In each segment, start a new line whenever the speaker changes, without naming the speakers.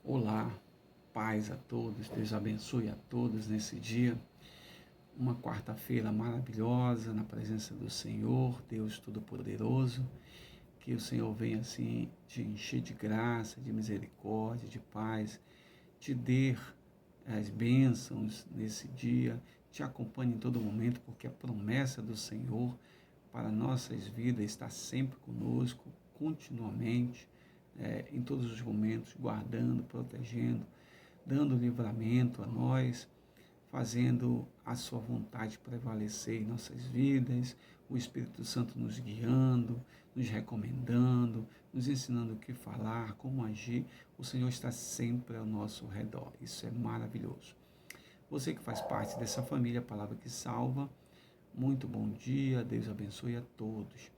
Olá, paz a todos, Deus abençoe a todos nesse dia. Uma quarta-feira maravilhosa na presença do Senhor, Deus Todo-Poderoso. Que o Senhor venha assim te encher de graça, de misericórdia, de paz, te dê as bênçãos nesse dia, te acompanhe em todo momento, porque a promessa do Senhor para nossas vidas está sempre conosco, continuamente, em todos os momentos, guardando, protegendo, dando livramento a nós, fazendo a sua vontade prevalecer em nossas vidas, o Espírito Santo nos guiando, nos recomendando, nos ensinando o que falar, como agir. O Senhor está sempre ao nosso redor. Isso é maravilhoso. Você que faz parte dessa família, Palavra que Salva, muito bom dia, Deus abençoe a todos.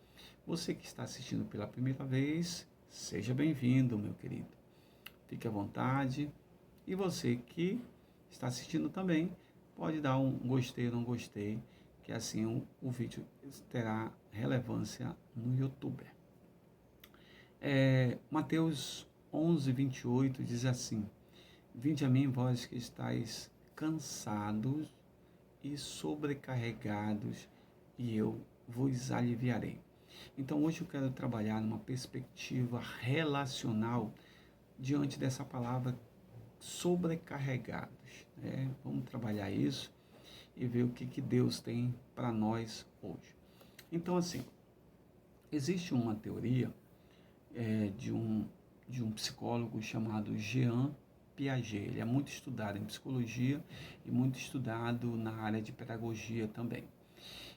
Você que está assistindo pela primeira vez, seja bem-vindo, meu querido. Fique à vontade. E você que está assistindo também, pode dar um gostei ou não gostei, que assim o vídeo terá relevância no YouTube. Mateus 11, 28 diz assim: Vinde a mim, vós que estáis cansados e sobrecarregados, e eu vos aliviarei. Então hoje eu quero trabalhar numa perspectiva relacional diante dessa palavra sobrecarregados. Vamos trabalhar isso e ver o que Deus tem para nós hoje. Então, assim, existe uma teoria de um psicólogo chamado Jean Piaget. Ele é muito estudado em psicologia e muito estudado na área de pedagogia também.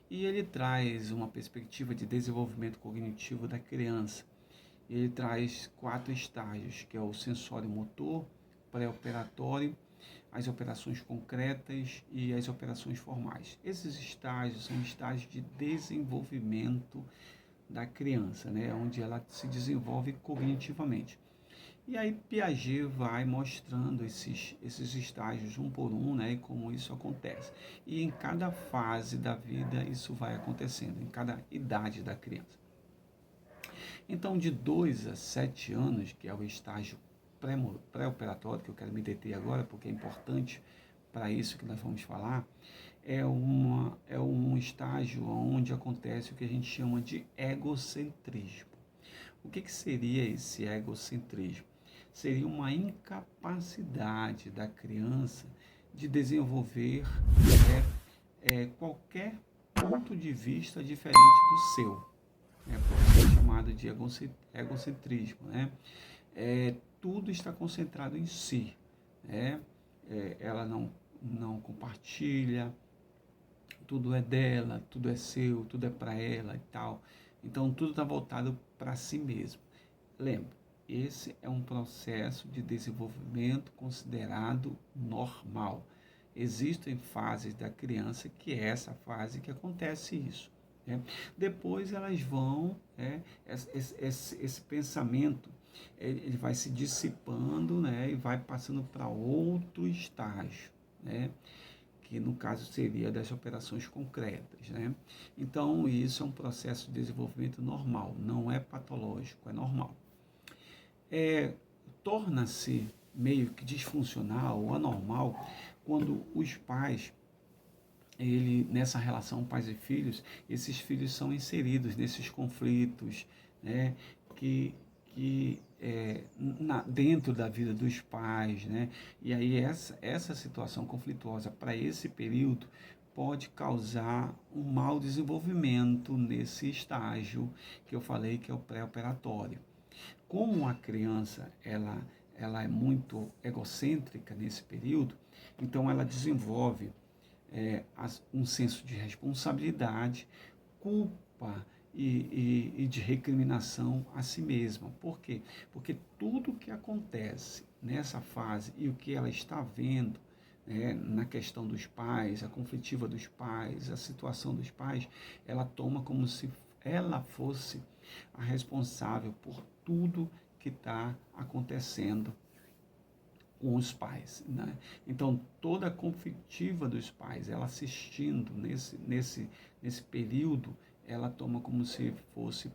E ele traz uma perspectiva de desenvolvimento cognitivo da criança. Ele traz 4 estágios, que é o sensório motor, pré-operatório, as operações concretas e as operações formais. Esses estágios são estágios de desenvolvimento da criança, onde ela se desenvolve cognitivamente. E aí Piaget vai mostrando esses estágios um por um, e como isso acontece. E em cada fase da vida isso vai acontecendo, em cada idade da criança. Então, de 2 a 7 anos, que é o estágio pré-operatório, que eu quero me deter agora, porque é importante para isso que nós vamos falar, é um estágio onde acontece o que a gente chama de egocentrismo. O que seria esse egocentrismo? Seria uma incapacidade da criança de desenvolver qualquer ponto de vista diferente do seu. Pode ser chamado de egocentrismo. Tudo está concentrado em si. Ela não compartilha, tudo é dela, tudo é seu, tudo é para ela e tal. Então, tudo está voltado para si mesmo. Lembra, esse é um processo de desenvolvimento considerado normal. Existem fases da criança que é essa fase que acontece isso. Depois elas vão, esse pensamento, ele vai se dissipando, e vai passando para outro estágio, que no caso seria das operações concretas. Então, isso é um processo de desenvolvimento normal, não é patológico, é normal. Torna-se meio que disfuncional ou anormal quando os pais, nessa relação pais e filhos, esses filhos são inseridos nesses conflitos, dentro da vida dos pais, E aí essa situação conflituosa para esse período pode causar um mau desenvolvimento nesse estágio que eu falei que é o pré-operatório. Como a criança ela é muito egocêntrica nesse período, então ela desenvolve um senso de responsabilidade, culpa e de recriminação a si mesma. Por quê? Porque tudo que acontece nessa fase e o que ela está vendo na questão dos pais, a conflitiva dos pais, a situação dos pais, ela toma como se ela fosse a responsável por tudo que está acontecendo com os pais. Então, toda a conflitiva dos pais, ela assistindo nesse período, ela toma como se fosse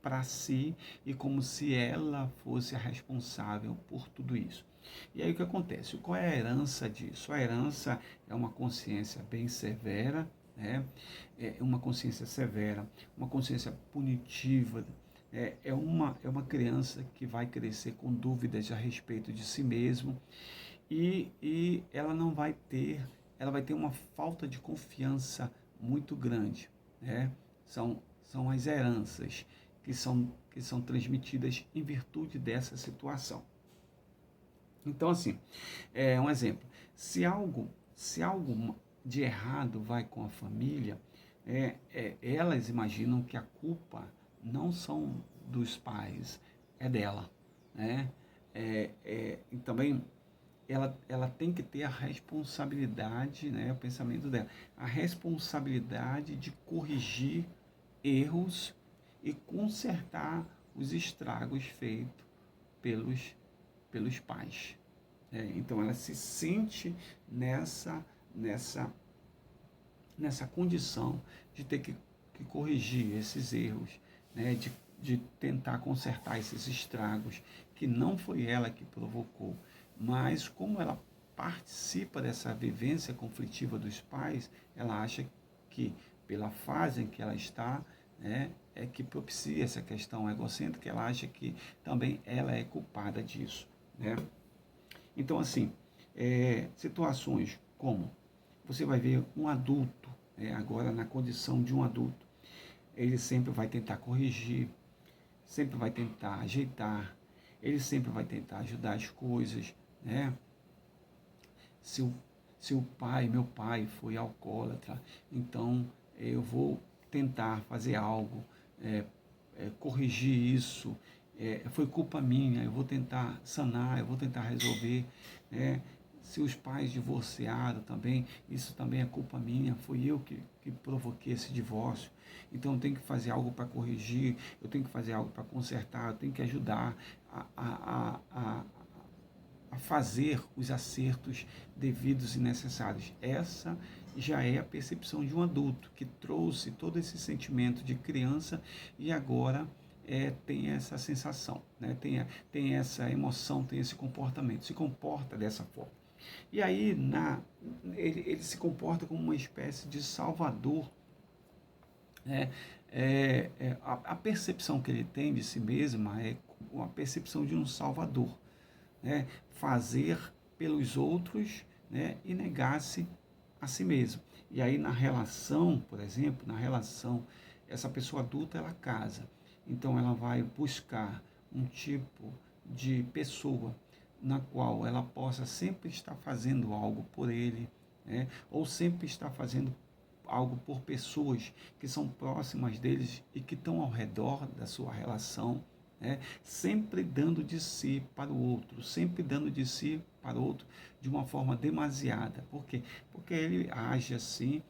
para si e como se ela fosse a responsável por tudo isso. E aí o que acontece? Qual é a herança disso? A herança é uma consciência bem severa, né? É uma consciência severa, uma consciência punitiva. É uma criança que vai crescer com dúvidas a respeito de si mesmo e ela vai ter uma falta de confiança muito grande, né? São as heranças que são transmitidas em virtude dessa situação. Então, assim, um exemplo, se algo de errado vai com a família, elas imaginam que a culpa não são dos pais, é dela, né? E também ela tem que ter a responsabilidade, né, o pensamento dela, a responsabilidade de corrigir erros e consertar os estragos feitos pelos pais. Então ela se sente nessa condição de ter que corrigir esses erros, né, de tentar consertar esses estragos que não foi ela que provocou, mas como ela participa dessa vivência conflitiva dos pais, ela acha que pela fase em que ela está, né, é que propicia essa questão egocêntrica, ela acha que também ela é culpada disso, né? Então, assim, situações como você vai ver um adulto, agora na condição de um adulto, ele sempre vai tentar corrigir, sempre vai tentar ajeitar, ele sempre vai tentar ajudar as coisas, né? Se o meu pai foi alcoólatra, então eu vou tentar fazer algo, corrigir isso, foi culpa minha, eu vou tentar sanar, eu vou tentar resolver, né? Se os pais divorciaram também, isso também é culpa minha, fui eu que provoquei esse divórcio, então eu tenho que fazer algo para corrigir, eu tenho que fazer algo para consertar, eu tenho que ajudar a fazer os acertos devidos e necessários. Essa já é a percepção de um adulto que trouxe todo esse sentimento de criança e agora tem essa sensação, né? tem essa emoção, tem esse comportamento, se comporta dessa forma. E aí ele se comporta como uma espécie de salvador, né? A percepção que ele tem de si mesma é uma percepção de um salvador, né? Fazer pelos outros, né? E negar-se a si mesmo. E aí na relação, por exemplo, essa pessoa adulta ela casa, então ela vai buscar um tipo de pessoa na qual ela possa sempre estar fazendo algo por ele, né? Ou sempre estar fazendo algo por pessoas que são próximas deles e que estão ao redor da sua relação, sempre dando de si para o outro, sempre dando de si para o outro de uma forma demasiada. Por quê? Porque ele age assim,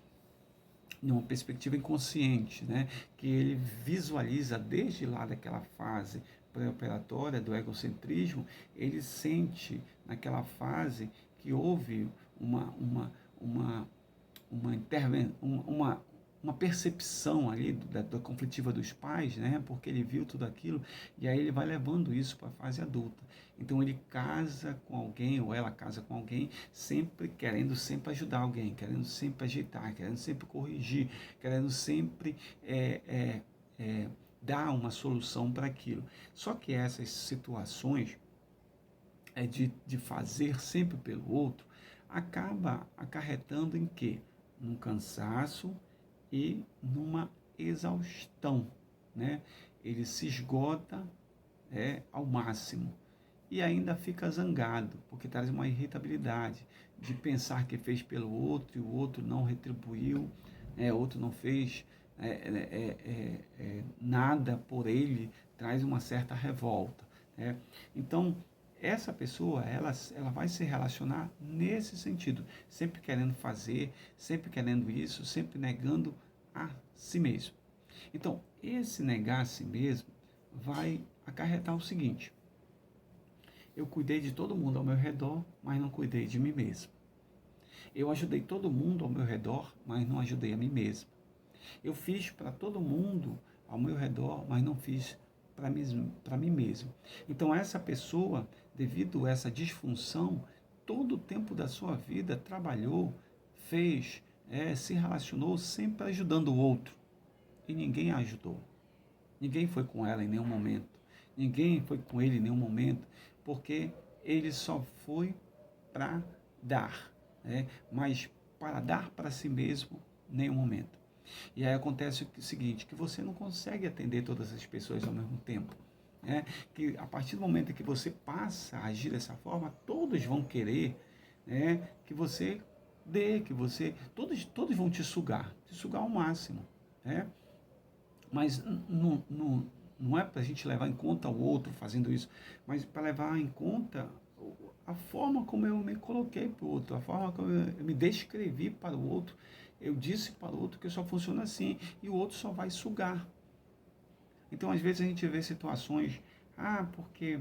numa perspectiva inconsciente, né? Que ele visualiza desde lá daquela fase pré-operatória do egocentrismo, ele sente naquela fase que houve uma percepção ali da conflitiva dos pais, né? Porque ele viu tudo aquilo e aí ele vai levando isso para a fase adulta. Então ele casa com alguém ou ela casa com alguém sempre querendo sempre ajudar alguém, querendo sempre ajeitar, querendo sempre corrigir, querendo sempre dar uma solução para aquilo. Só que essas situações de fazer sempre pelo outro acaba acarretando em quê? Num cansaço e numa exaustão, né? Ele se esgota ao máximo e ainda fica zangado, porque traz uma irritabilidade de pensar que fez pelo outro e o outro não retribuiu, o outro não fez nada por ele, traz uma certa revolta, né? Então, essa pessoa, ela vai se relacionar nesse sentido, sempre querendo fazer, sempre querendo isso, sempre negando a si mesmo. Então, esse negar a si mesmo vai acarretar o seguinte: eu cuidei de todo mundo ao meu redor, mas não cuidei de mim mesmo. Eu ajudei todo mundo ao meu redor, mas não ajudei a mim mesmo. Eu fiz para todo mundo ao meu redor, mas não fiz para mim mesmo. Então essa pessoa, devido a essa disfunção, todo o tempo da sua vida trabalhou, fez, se relacionou sempre ajudando o outro. E ninguém a ajudou. Ninguém foi com ela em nenhum momento. Ninguém foi com ele em nenhum momento, porque ele só foi para dar, mas para dar para si mesmo, em nenhum momento. E aí acontece o seguinte, que você não consegue atender todas as pessoas ao mesmo tempo. Que a partir do momento em que você passa a agir dessa forma, todos vão querer, que você dê, todos vão te sugar ao máximo. Mas não é para a gente levar em conta o outro fazendo isso, mas para levar em conta a forma como eu me coloquei para o outro, a forma como eu me descrevi para o outro. Eu disse para o outro que eu só funciona assim e o outro só vai sugar. Então, às vezes a gente vê situações, porque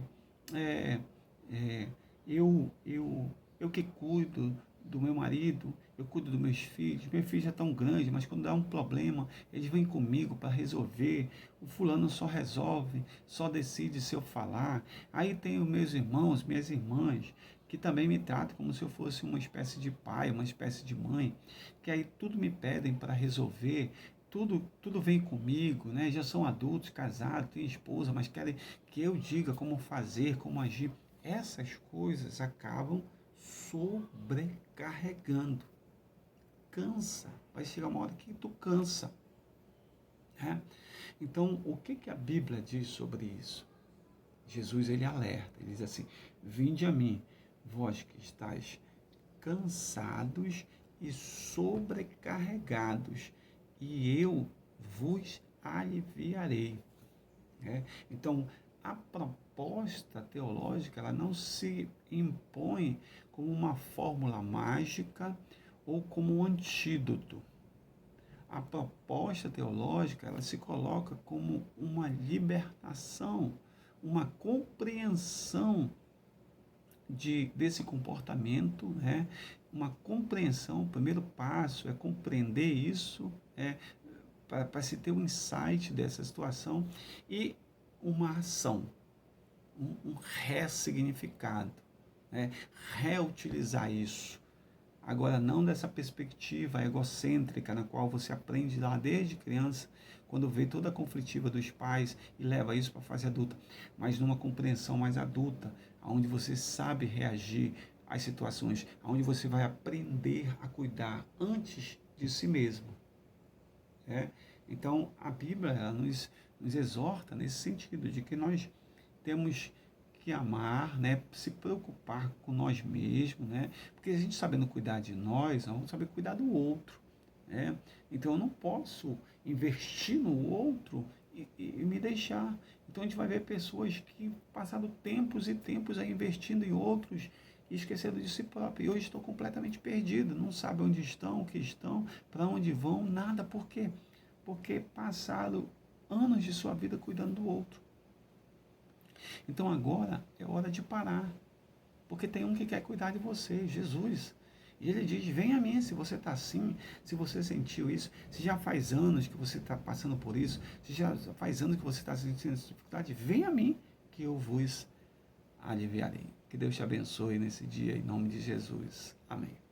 eu que cuido do meu marido, eu cuido dos meus filhos já estão grandes, mas quando dá um problema, eles vêm comigo para resolver, o fulano só resolve, só decide se eu falar. Aí tem os meus irmãos, minhas irmãs, que também me tratam como se eu fosse uma espécie de pai, uma espécie de mãe, que aí tudo me pedem para resolver, tudo vem comigo, já são adultos, casados, têm esposa, mas querem que eu diga como fazer, como agir. Essas coisas acabam sobrecarregando. Cansa. Vai chegar uma hora que tu cansa. Então, o que a Bíblia diz sobre isso? Jesus, ele alerta, ele diz assim, vinde a mim, vós que estáis cansados e sobrecarregados, e eu vos aliviarei. Então, a proposta teológica, ela não se impõe como uma fórmula mágica ou como um antídoto. A proposta teológica, ela se coloca como uma libertação, uma compreensão desse comportamento, uma compreensão. O primeiro passo é compreender isso, para se ter um insight dessa situação e uma ação, um ressignificado, reutilizar isso. Agora, não dessa perspectiva egocêntrica na qual você aprende lá desde criança, quando vê toda a conflitiva dos pais e leva isso para a fase adulta, mas numa compreensão mais adulta, onde você sabe reagir às situações, onde você vai aprender a cuidar antes de si mesmo. Então, a Bíblia ela nos exorta nesse sentido, de que nós temos que amar, se preocupar com nós mesmos, porque a gente sabendo cuidar de nós vamos saber cuidar do outro. Então, eu não posso investir no outro e me deixar. Então, a gente vai ver pessoas que passaram tempos e tempos aí investindo em outros e esquecendo de si próprio. E hoje estou completamente perdido, não sabem onde estão, o que estão, para onde vão, nada. Por quê? Porque passaram anos de sua vida cuidando do outro. Então agora é hora de parar, porque tem um que quer cuidar de você, Jesus. E ele diz, vem a mim se você está assim, se você sentiu isso, se já faz anos que você está passando por isso, se já faz anos que você está sentindo essa dificuldade, vem a mim que eu vos aliviarei. Que Deus te abençoe nesse dia, em nome de Jesus. Amém.